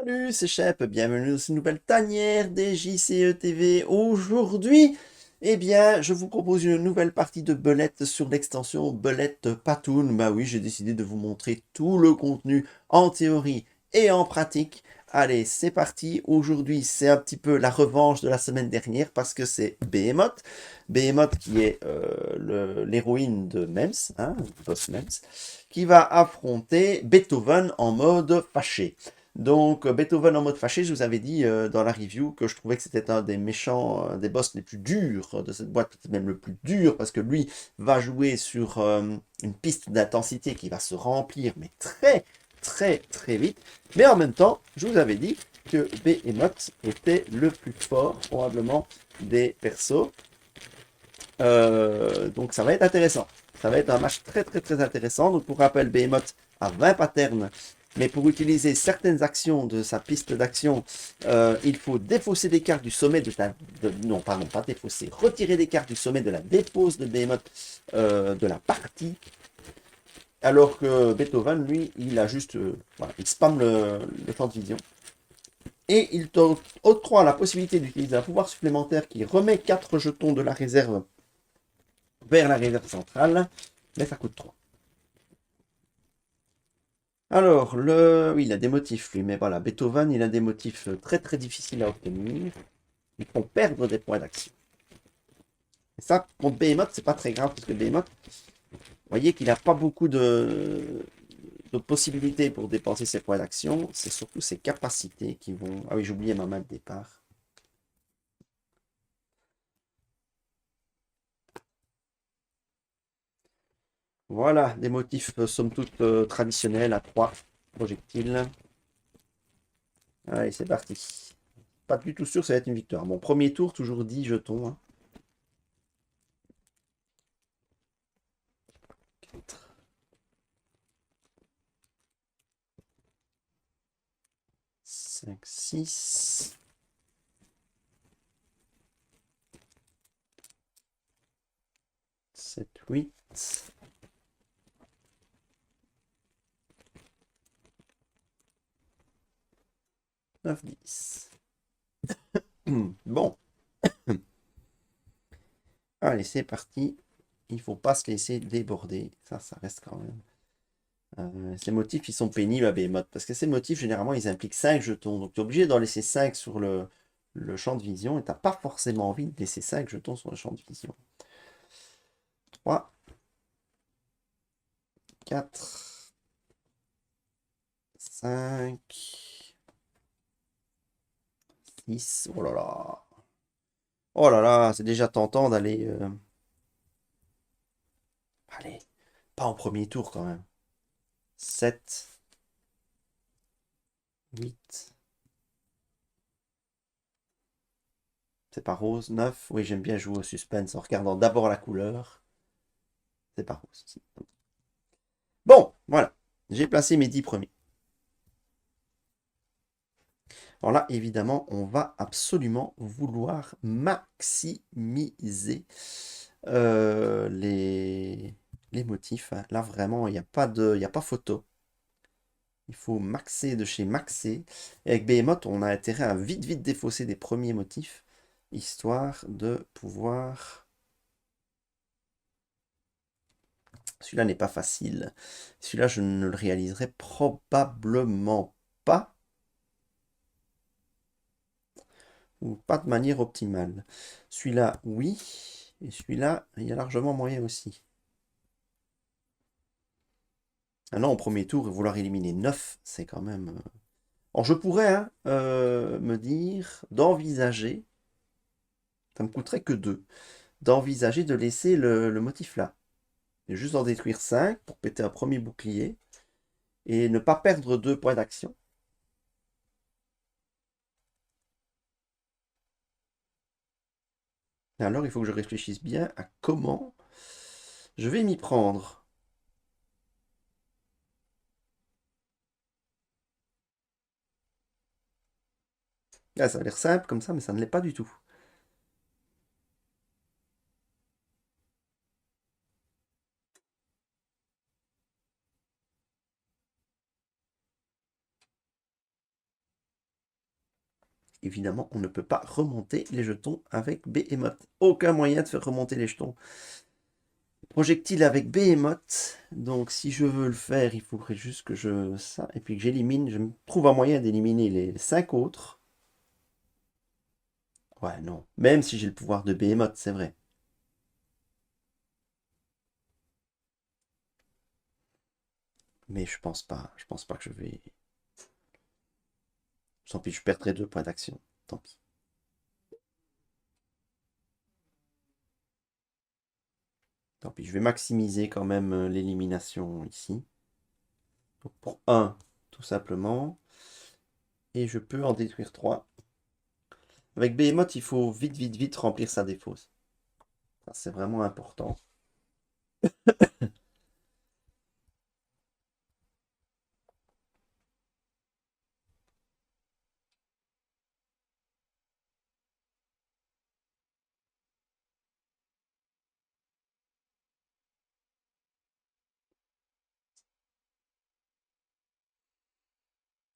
Salut, c'est Shep, bienvenue dans cette nouvelle tanière des JCE TV. Aujourd'hui, eh bien, je vous propose une nouvelle partie de Belette sur l'extension Belette Patoon. Bah oui, j'ai décidé de vous montrer tout le contenu en théorie et en pratique. Allez, c'est parti. Aujourd'hui, c'est un petit peu la revanche de la semaine dernière parce que c'est Behemoth. Behemoth qui est l'héroïne de Mems, hein, boss Mems, qui va affronter Beethoven en mode fâché. Donc, Beethoven en mode fâché, je vous avais dit dans la review que je trouvais que c'était un des méchants, des boss les plus durs de cette boîte, peut-être même le plus dur, parce que lui va jouer sur une piste d'intensité qui va se remplir, mais très vite. Mais en même temps, je vous avais dit que Behemoth était le plus fort, probablement, des persos. Donc ça va être intéressant. Ça va être un match très intéressant. Donc pour rappel, Behemoth a 20 patterns. Mais pour utiliser certaines actions de sa piste d'action, il faut défausser des cartes du sommet de ta... non, pardon, pas défausser. Retirer des cartes du sommet de la dépose de Behemoth de la partie. Alors que Beethoven, lui, il a juste... voilà, il spamme le champ de vision. Et il octroie la possibilité d'utiliser un pouvoir supplémentaire qui remet 4 jetons de la réserve vers la réserve centrale, mais ça coûte 3. Alors, oui, il a des motifs, lui, mais voilà, Beethoven, il a des motifs très difficiles à obtenir. Ils font perdre des points d'action. Et ça, contre Behemoth, c'est pas très grave, parce que Behemoth, vous voyez qu'il n'a pas beaucoup de possibilités pour dépenser ses points d'action. C'est surtout ses capacités qui vont... Ah oui, j'ai oublié ma main de départ. Voilà, des motifs somme toute traditionnels à 3 projectiles. Allez, c'est parti. Pas du tout sûr que ça va être une victoire. Bon, premier tour, toujours 10 jetons. Hein. 4, 5, 6. 7, 8. 9, 10. Bon. Allez, c'est parti. Il ne faut pas se laisser déborder. Ça reste quand même. Ces motifs, ils sont pénibles à Behemoth. Parce que ces motifs, généralement, ils impliquent 5 jetons. Donc, tu es obligé d'en laisser 5 sur le champ de vision. Et tu n'as pas forcément envie de laisser 5 jetons sur le champ de vision. 3, 4, 5, 6. Oh là là. Oh là là, c'est déjà tentant d'aller... Allez, pas en premier tour quand même. 7, 8. C'est pas rose. 9. Oui, j'aime bien jouer au suspense en regardant d'abord la couleur. C'est pas rose. Bon, voilà. J'ai placé mes 10 premiers. Alors là, évidemment, on va absolument vouloir maximiser les motifs. Là, vraiment, il n'y a pas y a pas photo. Il faut maxer de chez maxer. Et avec Behemoth, on a intérêt à vite défausser des premiers motifs, histoire de pouvoir... Celui-là n'est pas facile. Celui-là, je ne le réaliserai probablement pas, ou pas de manière optimale. Celui-là, oui. Et celui-là, il y a largement moyen aussi. Ah non, au premier tour, vouloir éliminer 9, c'est quand même... Alors, je pourrais hein, me dire d'envisager, ça me coûterait que 2, d'envisager de laisser le motif là. Et juste en détruire 5 pour péter un premier bouclier et ne pas perdre 2 points d'action. Alors, il faut que je réfléchisse bien à comment je vais m'y prendre. Ah, ça a l'air simple comme ça, mais ça ne l'est pas du tout. évidemment, on ne peut pas remonter les jetons avec Behemoth. Aucun moyen de faire remonter les jetons projectiles avec Behemoth. Donc, si je veux le faire, il faudrait juste que je... ça, et puis que j'élimine, je me trouve un moyen d'éliminer les 5 autres. Ouais, non. Même si j'ai le pouvoir de Behemoth, c'est vrai. Mais je pense pas. Je pense pas que je vais... Tant pis, je perdrai 2 points d'action. Tant pis. Tant pis, je vais maximiser quand même l'élimination ici. Donc pour 1, tout simplement. Et je peux en détruire 3. Avec Behemoth, il faut vite, vite, vite remplir sa défausse. C'est vraiment important.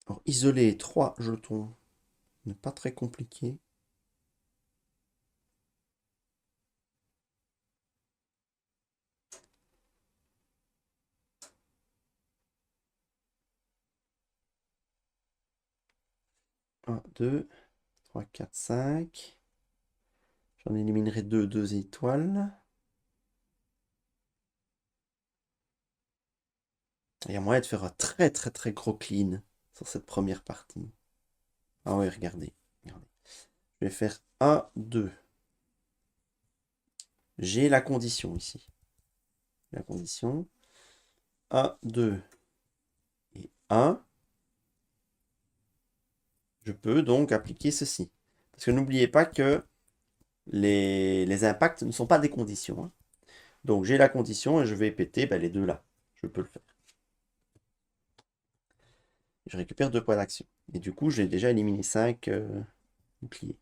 Alors, isoler 3 jetons n'est pas très compliqué. Un, 2, 3, 4, 5. J'en éliminerai 2, 2 étoiles. Il y a moyen de faire un très très très gros clean sur cette première partie. Ah oui, regardez. Regardez. Je vais faire 1, 2. J'ai la condition ici. La condition. 1, 2 et 1. Je peux donc appliquer ceci. Parce que n'oubliez pas que les impacts ne sont pas des conditions. Hein. Donc j'ai la condition et je vais péter les deux là. Je peux le faire. Je récupère 2 points d'action. Et du coup, j'ai déjà éliminé 5 boucliers.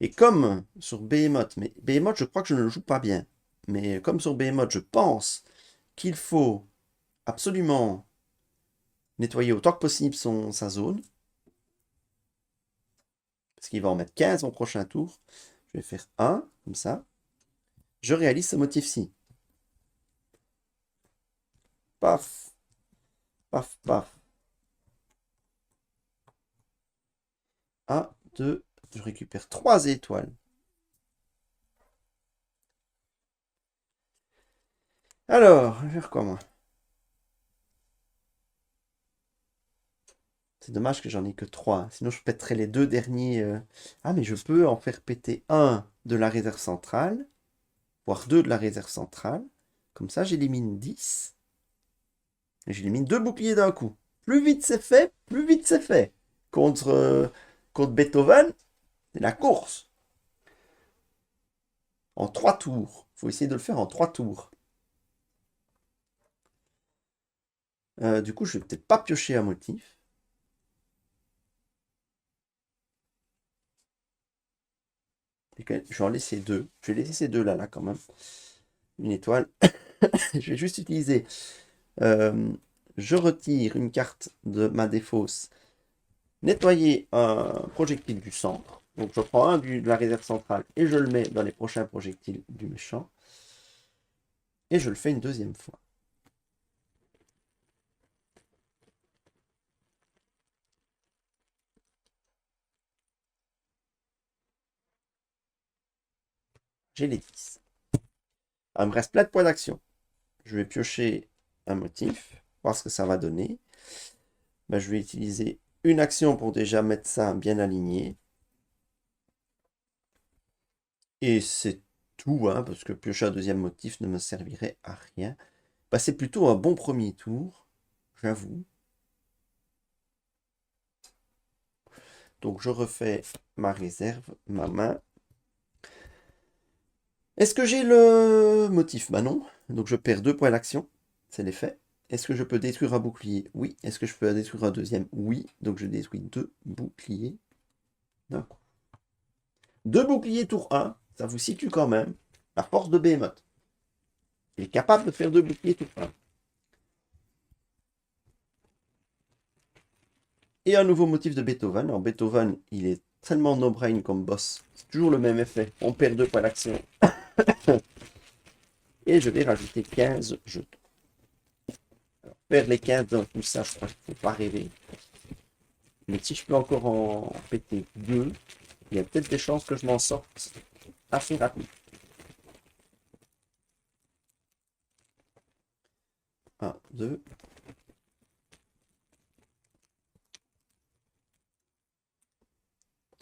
Et comme sur Behemoth, mais Behemoth, je crois que je ne le joue pas bien. Mais comme sur Behemoth, je pense qu'il faut absolument nettoyer autant que possible sa zone. Parce qu'il va en mettre 15 au prochain tour. Je vais faire 1, comme ça. Je réalise ce motif-ci. Paf, paf, paf. 1, 2, je récupère 3 étoiles. Alors, je vais faire comment? C'est dommage que j'en ai que 3. Sinon, je pèterais les 2 derniers. Ah, mais je peux en faire péter un de la réserve centrale, voire 2 de la réserve centrale. Comme ça, j'élimine 10. Et j'élimine 2 boucliers d'un coup. Plus vite c'est fait, plus vite c'est fait. Contre Beethoven, c'est la course. En 3 tours. Il faut essayer de le faire en 3 tours. Du coup, je vais peut-être pas piocher un motif. Je vais en laisser 2. Je vais laisser ces 2 là quand même. Une étoile. Je vais juste utiliser. Je retire une carte de ma défausse. Nettoyer un projectile du centre. Donc je prends un de la réserve centrale et je le mets dans les prochains projectiles du méchant. Et je le fais une deuxième fois. J'ai les 10. Alors, il me reste plein de points d'action. Je vais piocher un motif, voir ce que ça va donner. Je vais utiliser une action pour déjà mettre ça bien aligné. Et c'est tout, hein, parce que piocher un deuxième motif ne me servirait à rien. C'est plutôt un bon premier tour, j'avoue. Donc je refais ma réserve, ma main. Est-ce que j'ai le motif? Bah non. Donc je perds 2 points d'action. C'est l'effet. Est-ce que je peux détruire un bouclier? Oui. Est-ce que je peux détruire un deuxième? Oui. Donc je détruis 2 boucliers d'un coup. 2 boucliers tour 1. Ça vous situe quand même la force de Behemoth. Il est capable de faire 2 boucliers tour 1. Et un nouveau motif de Beethoven. Alors Beethoven, il est tellement no-brain comme boss. C'est toujours le même effet. On perd 2 points d'action. Et je vais rajouter 15 jetons. Alors, faire les 15 dans tout ça, je crois qu'il ne faut pas rêver. Mais si je peux encore en péter 2, il y a peut-être des chances que je m'en sorte assez rapide. 1, 2.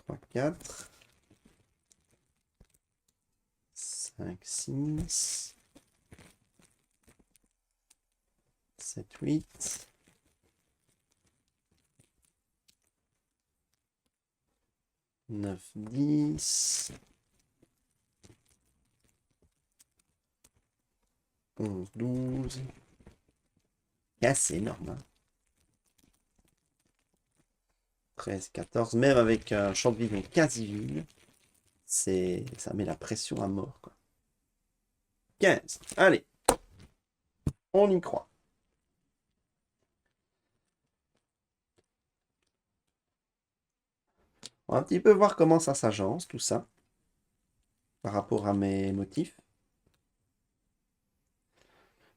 3, 4. 5, 6. 7, 8. 9, 10. 11, 12. C'est énorme. Hein. 13, 14. Même avec un champ de vision quasi vide, ça met la pression à mort. Quoi. 15. Allez. On y croit. On va un petit peu voir comment ça s'agence, tout ça, par rapport à mes motifs.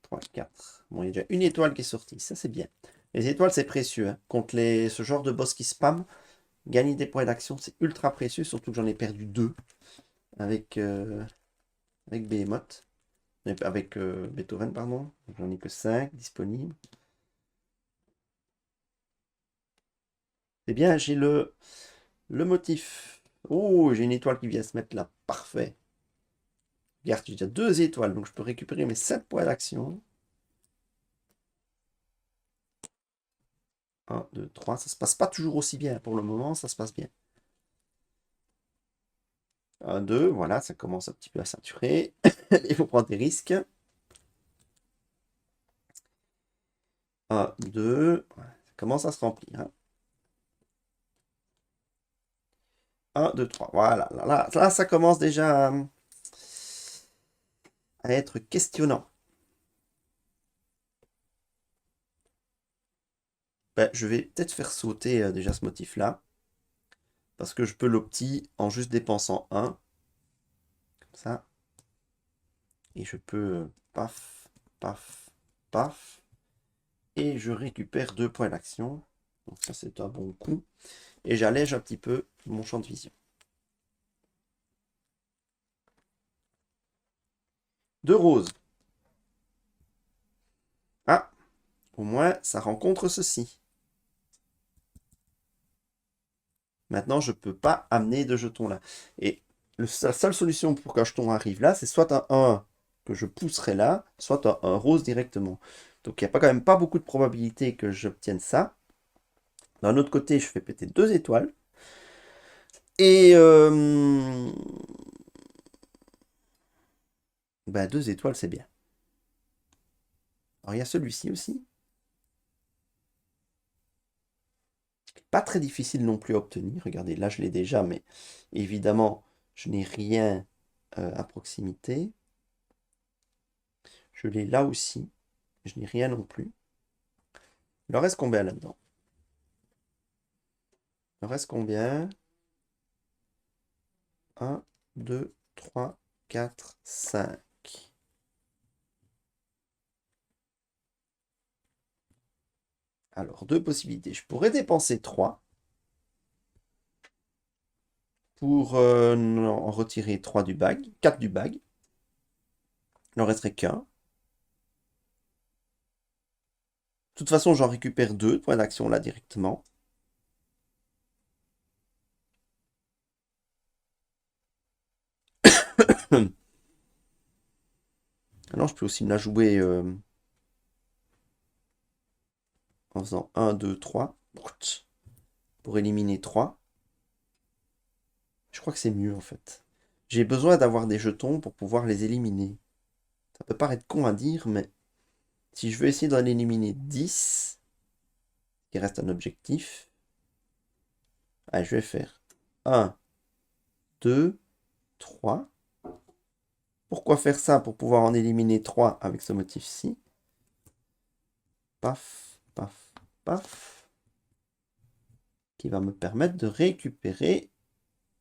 3, 4. Bon, il y a déjà une étoile qui est sortie, ça c'est bien. Les étoiles, c'est précieux. Hein. Contre ce genre de boss qui spam, gagner des points d'action, c'est ultra précieux, surtout que j'en ai perdu 2 avec Behemoth. Avec Beethoven, pardon. J'en ai que 5 disponibles. C'est bien, j'ai le motif. Oh, j'ai une étoile qui vient se mettre là. Parfait. Regarde, j'ai déjà 2 étoiles, donc je peux récupérer mes 7 points d'action. 1, 2, 3. Ça se passe pas toujours aussi bien. Pour le moment, ça se passe bien. 1, 2. Voilà, ça commence un petit peu à saturer. Il faut prendre des risques. 1, 2. Ça commence à se remplir. Hein. 1, 2, 3. Voilà. Là, ça commence déjà à être questionnant. Ben, je vais peut-être faire sauter déjà ce motif-là. Parce que je peux l'opti en juste dépensant 1. Comme ça. Et je peux paf, paf, paf. Et je récupère 2 points d'action. Donc ça, c'est un bon coup. Et j'allège un petit peu mon champ de vision. 2 roses. Ah, au moins, ça rencontre ceci. Maintenant, je ne peux pas amener de jetons là. Et la seule solution pour qu'un jeton arrive là, c'est soit un 1 que je pousserai là, soit un rose directement. Donc il n'y a quand même pas beaucoup de probabilité que j'obtienne ça. D'un autre côté, je fais péter 2 étoiles. Et 2 étoiles, c'est bien. Alors il y a celui-ci aussi. Pas très difficile non plus à obtenir. Regardez, là je l'ai déjà, mais évidemment, je n'ai rien à proximité. Je l'ai là aussi. Je n'ai rien non plus. Il en reste combien là-dedans? Il en reste combien? 1, 2, 3, 4, 5. Alors, 2 possibilités. Je pourrais dépenser 3 pour en retirer 3 du bag, 4 du bag. Il n'en resterait qu'un. De toute façon, j'en récupère 2 points d'action là directement. Alors, je peux aussi me la jouer en faisant 1, 2, 3. Pour éliminer 3. Je crois que c'est mieux en fait. J'ai besoin d'avoir des jetons pour pouvoir les éliminer. Ça peut paraître con à dire, mais si je veux essayer d'en éliminer 10, il reste un objectif. Allez, je vais faire 1, 2, 3. Pourquoi faire ça? Pour pouvoir en éliminer 3 avec ce motif-ci. Paf, paf, paf. qui va me permettre de récupérer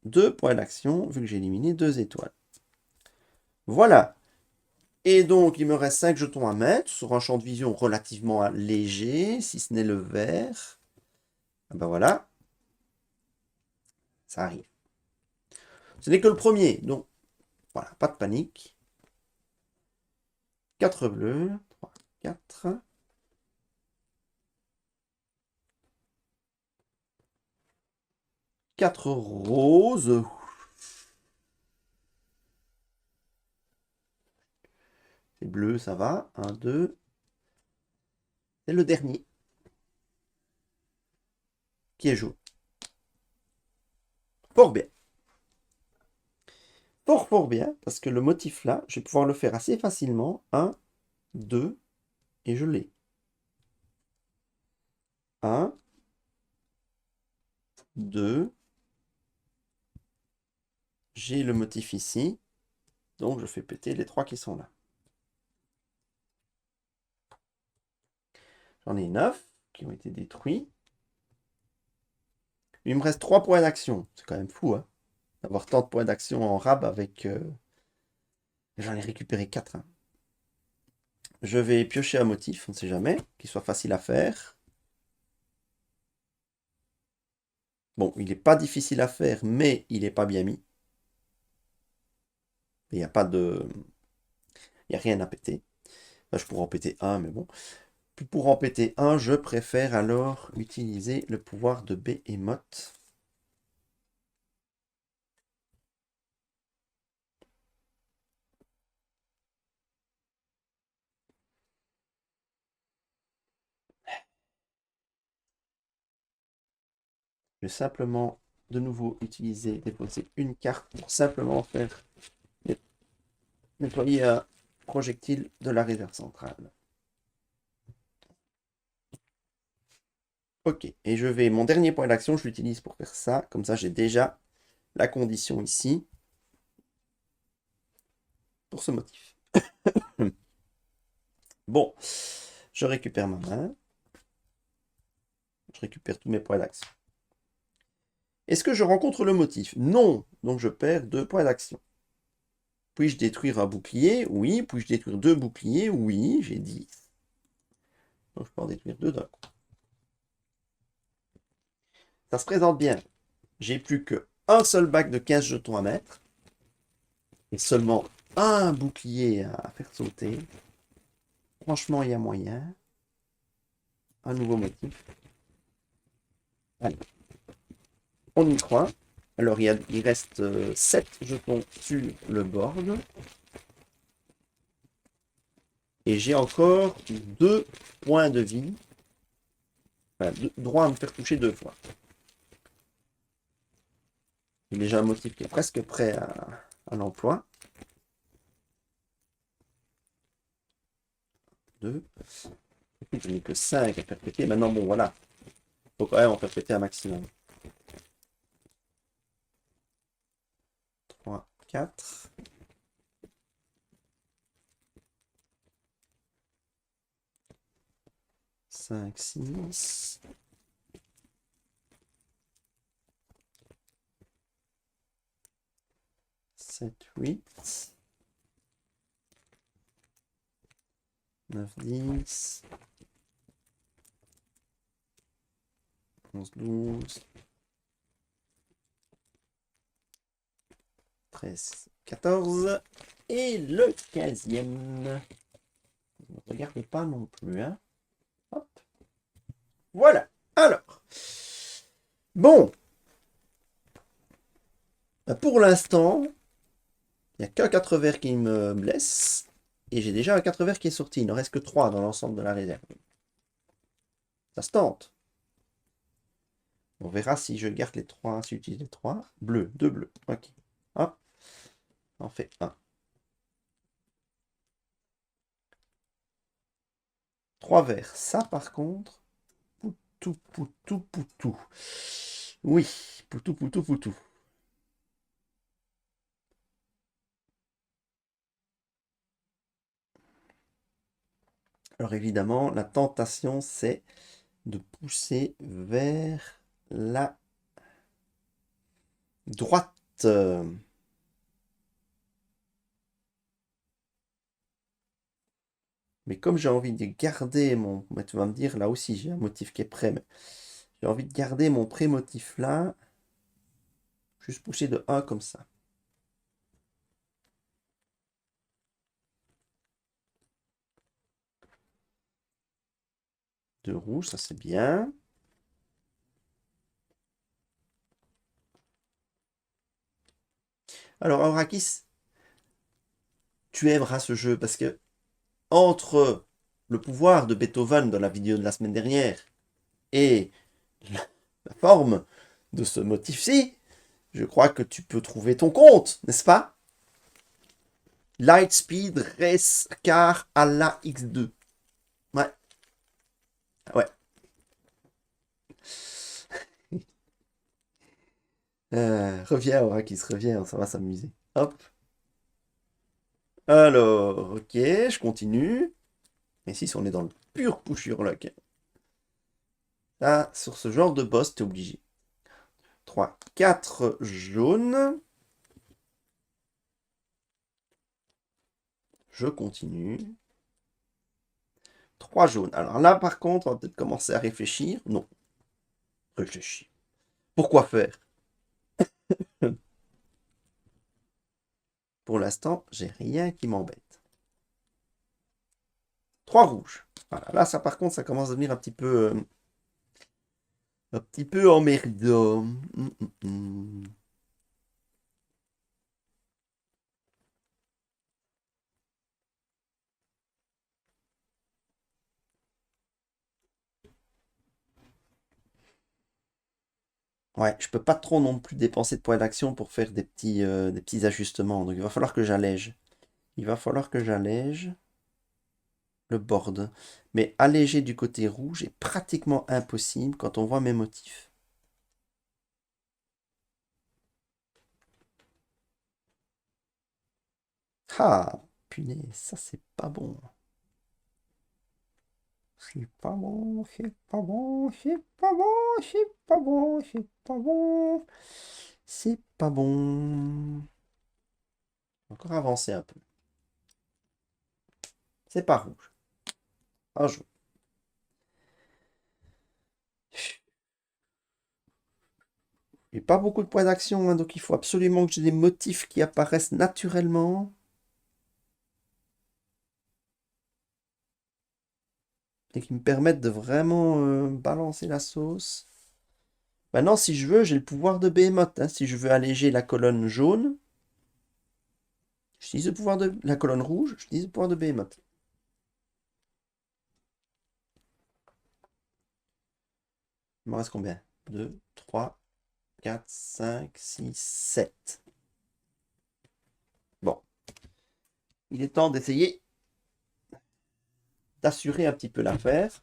2 points d'action, vu que j'ai éliminé 2 étoiles. Voilà. Et donc, il me reste 5 jetons à mettre sur un champ de vision relativement léger, si ce n'est le vert. Ah ben voilà. Ça arrive. Ce n'est que le premier, donc voilà, pas de panique. 4 bleus, 3, 4. 4 roses. C'est bleu, ça va. 1, 2. C'est le dernier qui est jaune. Fort bien. Fort bien, parce que le motif là, je vais pouvoir le faire assez facilement. 1, 2, et je l'ai. 1, 2. J'ai le motif ici. Donc je fais péter les 3 qui sont là. J'en ai 9 qui ont été détruits. Il me reste 3 points d'action. C'est quand même fou, hein, d'avoir tant de points d'action en rab avec... J'en ai récupéré 4. Hein. Je vais piocher un motif, on ne sait jamais, qu'il soit facile à faire. Bon, il n'est pas difficile à faire, mais il n'est pas bien mis. Il n'y a pas de... Il n'y a rien à péter. Enfin, je pourrais en péter un, mais bon. Pour en péter un, je préfère alors utiliser le pouvoir de Behemoth. Je vais simplement de nouveau déposer une carte pour simplement faire nettoyer un projectile de la réserve centrale. Ok, et je vais, mon dernier point d'action, je l'utilise pour faire ça. Comme ça, j'ai déjà la condition ici pour ce motif. Bon, je récupère ma main. Je récupère tous mes points d'action. Est-ce que je rencontre le motif? Non, donc je perds 2 points d'action. Puis-je détruire un bouclier? Oui. Puis-je détruire 2 boucliers? Oui, j'ai 10. Donc je peux en détruire 2 d'un coup. Ça se présente bien. J'ai plus qu'un seul bac de 15 jetons à mettre. Et seulement un bouclier à faire sauter. Franchement, il y a moyen. Un nouveau motif. Allez, on y croit. Alors, il reste 7 jetons sur le board. Et j'ai encore 2 points de vie. Enfin, droit à me faire toucher 2 fois. J'ai déjà un motif qui est presque prêt à l'emploi. 2. Je n'ai que 5 à faire péter. Maintenant, bon, voilà. Il faut quand même en faire péter un maximum. 3, 4. 5, 6. 7, 8. 9, 10. 11, 12. 13, 14. Et le 15e. Ne regardez pas non plus, hein. Hop. Voilà. Alors. Bon. Pour l'instant, il n'y a qu'un 4 verts qui me blesse. Et j'ai déjà un 4 verts qui est sorti. Il ne reste que 3 dans l'ensemble de la réserve. Ça se tente. On verra si je garde les 3, si j'utilise les 3. Bleu, 2 bleus. Ok. Hop. On fait 1. 3 verts. Ça, par contre, poutou, poutou, poutou. Oui, poutou, poutou, poutou. Alors évidemment, la tentation, c'est de pousser vers la droite. Mais comme j'ai envie de garder mon... Mais tu vas me dire, là aussi, j'ai un motif qui est prêt, mais j'ai envie de garder mon pré-motif là. Juste pousser de 1 comme ça. De rouge, ça c'est bien. Alors, Aurakis, tu aimeras ce jeu parce que entre le pouvoir de Beethoven dans la vidéo de la semaine dernière et la forme de ce motif-ci, je crois que tu peux trouver ton compte, n'est-ce pas? Lightspeed Race Car à la X2. Ouais, ouais. Reviens, Aurakis, reviens, ça va s'amuser. Hop. Alors, ok, je continue. Et si on est dans le pur push Urlock. Là, sur ce genre de boss, t'es obligé. 3, 4 jaunes. Je continue. 3 jaunes. Alors là, par contre, on va peut-être commencer à réfléchir. Non, réfléchir. Pourquoi faire? Pour l'instant, j'ai rien qui m'embête. 3 rouges. Voilà, là, ça par contre, ça commence à devenir un petit peu emmerdant. Hum. Ouais, je peux pas trop non plus dépenser de points d'action pour faire des petits ajustements. Donc il va falloir que j'allège. Il va falloir que j'allège le board. Mais alléger du côté rouge est pratiquement impossible quand on voit mes motifs. Ah, punaise, ça c'est pas bon. C'est pas bon, c'est pas bon, c'est pas bon, c'est pas bon, c'est pas bon. C'est pas bon. Encore avancer un peu. C'est pas rouge. Un jaune. J'ai pas beaucoup de points d'action, hein, donc il faut absolument que j'ai des motifs qui apparaissent naturellement et qui me permettent de vraiment balancer la sauce. Maintenant, si je veux, j'ai le pouvoir de Behemoth, hein. Si je veux alléger la colonne jaune, j'utilise le pouvoir de la colonne rouge, j'utilise le pouvoir de Behemoth. Il me reste combien? 2, 3, 4, 5, 6, 7. Bon, il est temps d'essayer d'assurer un petit peu l'affaire.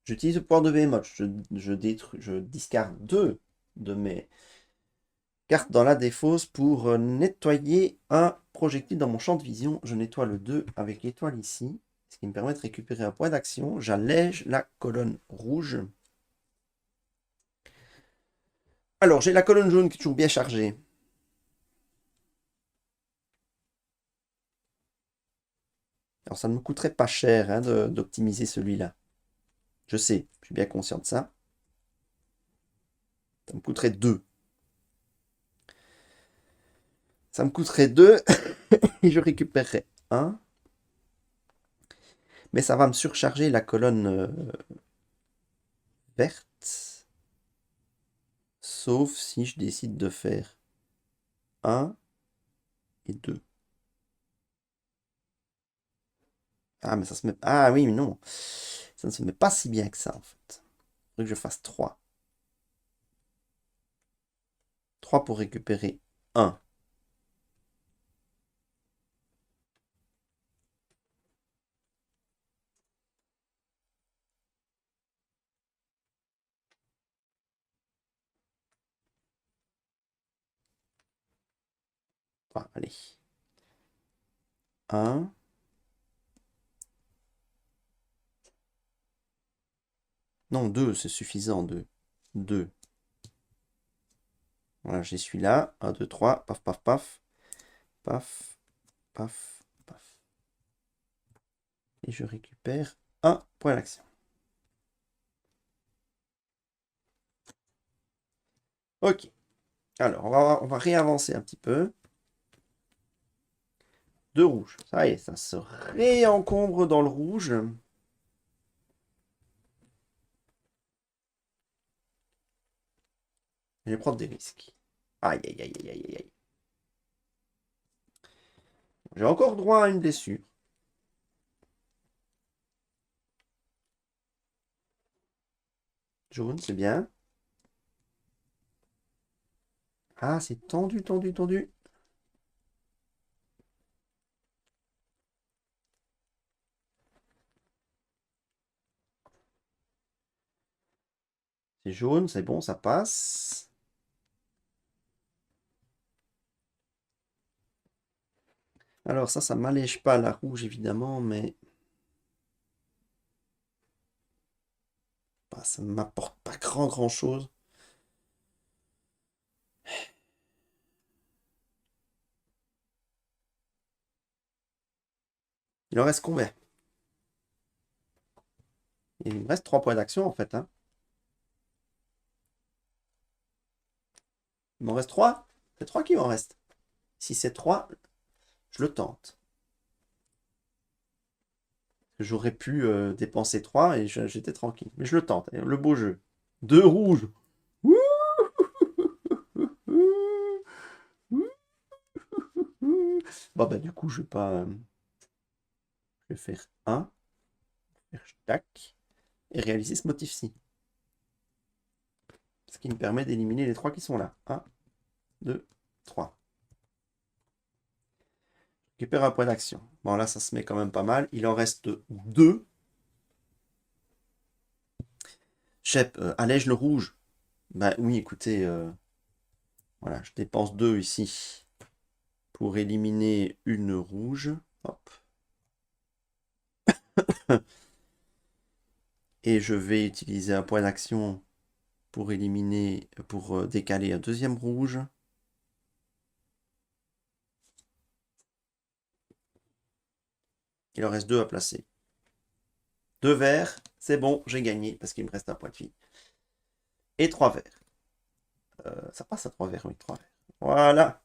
J'utilise le pouvoir de Behemoth. Je discarde 2 de mes cartes dans la défausse pour nettoyer un projectile dans mon champ de vision. Je nettoie le 2 avec l'étoile ici, ce qui me permet de récupérer un point d'action. J'allège la colonne rouge. Alors, j'ai la colonne jaune qui est toujours bien chargée. Alors, ça ne me coûterait pas cher hein, d'optimiser celui-là. Je sais, je suis bien conscient de ça. Ça me coûterait 2. Ça me coûterait 2 et je récupérerais 1. Mais ça va me surcharger la colonne verte. Sauf si je décide de faire 1 et 2. Ah, mais ça se met... Ah oui, mais non. Ça ne se met pas si bien que ça, en fait. Il faudrait que je fasse 3. 3 pour récupérer 1. Ah, allez. 1. Non, 2, c'est suffisant, 2. 2. Voilà, j'ai celui-là. 1, 2, 3. Paf, paf, paf. Paf, paf, paf. Et je récupère un point d'action. Ok. Alors, on va réavancer un petit peu. 2 rouges. Ça y est, ça se réencombre dans le rouge. Je vais prendre des risques. Aïe, aïe, aïe, aïe, aïe, aïe. J'ai encore droit à une blessure. Jaune, c'est bien. Ah, c'est tendu, tendu, tendu. C'est jaune, c'est bon, ça passe. Alors ça m'allège pas la rouge, évidemment, mais bah, ça ne m'apporte pas grand chose. Il en reste combien? Il me reste 3 points d'action, en fait, hein. Il m'en reste 3. C'est 3 qui m'en reste. Si c'est 3, je le tente. J'aurais pu dépenser 3 et j'étais tranquille. Mais je le tente. Le beau jeu. 2 rouges. Ouh, ouh, ouh, ouh. Bon, bah, du coup, je vais pas. Je vais faire 1. Faire tac. Et réaliser ce motif-ci. Ce qui me permet d'éliminer les 3 qui sont là. 1, 2, 3. Récupère un point d'action. Bon, là, ça se met quand même pas mal. Il en reste 2. Shep, allège le rouge. Bah oui, écoutez, voilà, je dépense 2 ici pour éliminer une rouge. Hop. Et je vais utiliser un point d'action pour éliminer, pour décaler un deuxième rouge. Il en reste 2 à placer. 2 verts, c'est bon, j'ai gagné parce qu'il me reste un point de vie. Et 3 verts. Ça passe à 3 verts, oui, 3 verts. Voilà.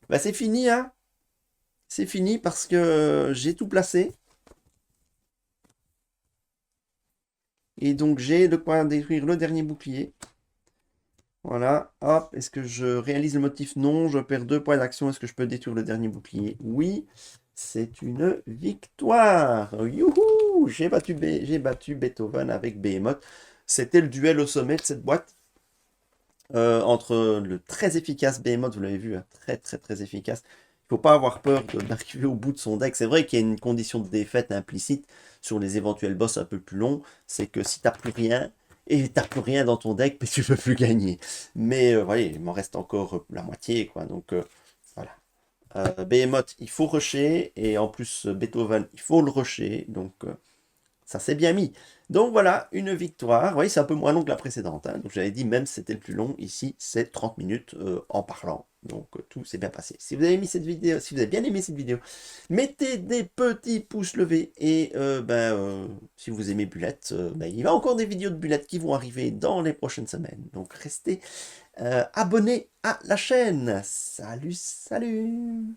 Bah c'est fini, hein. C'est fini parce que j'ai tout placé. Et donc j'ai de quoi détruire le dernier bouclier. Voilà, hop, est-ce que je réalise le motif? Non, je perds 2 points d'action. Est-ce que je peux détruire le dernier bouclier? Oui, c'est une victoire. Youhou, j'ai battu Beethoven avec Behemoth. C'était le duel au sommet de cette boîte. Entre le très efficace Behemoth, vous l'avez vu, hein, très efficace. Il ne faut pas avoir peur d'arriver au bout de son deck. C'est vrai qu'il y a une condition de défaite implicite sur les éventuels boss un peu plus longs. C'est que si tu n'as plus rien, et t'as plus rien dans ton deck, mais tu peux plus gagner. Mais voilà, il m'en reste encore la moitié, quoi. Donc voilà. Behemoth, il faut rusher, et en plus Beethoven, il faut le rusher. Donc ça s'est bien mis. Donc voilà, une victoire. Vous voyez, c'est un peu moins long que la précédente, hein. Donc j'avais dit, même si c'était le plus long, ici c'est 30 minutes en parlant. Donc tout s'est bien passé. Si vous avez aimé cette vidéo, si vous avez bien aimé cette vidéo, mettez des petits pouces levés. Et si vous aimez Bullet, il y a encore des vidéos de Bullet qui vont arriver dans les prochaines semaines. Donc restez abonnés à la chaîne. Salut, salut!